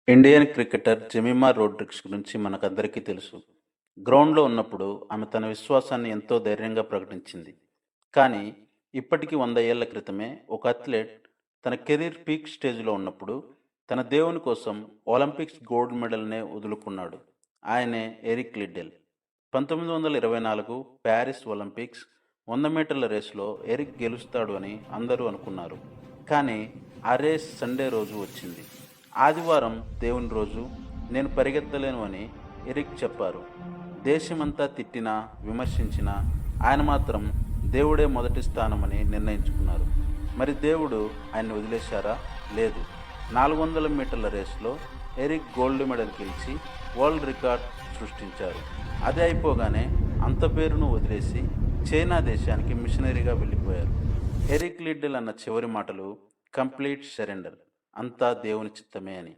Indian cricketer Jemimah Rodrigues గురించి మనకందరికీ తెలుసు. గ్రౌండ్‌లో ఉన్నప్పుడు ఆమె తన విశ్వాసాన్ని ఎంతో ధైర్యంగా ప్రకటించింది. కానీ ఇప్పటికి 100 ఏళ్ల క్రితమే ఒక అథ్లెట్ తన కెరీర్ పీక్ స్టేజ్‌లో ఉన్నప్పుడు తన దేవుని కోసం ఒలింపిక్స్ గోల్డ్ మెడల్‌నే వదులుకున్నాడు. ఆయనే ఎరిక్ లిడ్డెల్. 1924 ప్యారిస్ ఒలింపిక్స్ 100 మీటర్ల రేసులో ఎరిక్ గెలుస్తాడు అని అందరూ అనుకున్నారు. కానీ ఆ రేస్ సండే రోజు వచ్చింది. ఆదివారం దేవుని రోజు. నేను పరిగెత్తలేను అని ఎరిక్ చెప్పారు. దేశమంతా తిట్టినా, విమర్శించినా ఆయన మాత్రం దేవుడే మొదటి స్థానమని నిర్ణయించుకున్నారు. మరి దేవుడు ఆయన్ని వదిలేశారా? లేదు. 400 మీటర్ల రేసులో ఎరిక్ గోల్డ్ మెడల్ గెలిచి వరల్డ్ రికార్డ్ సృష్టించారు. అది అయిపోగానే అంత పేరును వదిలేసి చైనా దేశానికి మిషనరీగా వెళ్ళిపోయారు. ఎరిక్ లిడ్డెల్ అన్న చివరి మాటలు కంప్లీట్ సరెండర్, అంతా దేవుని చిత్తమే అని.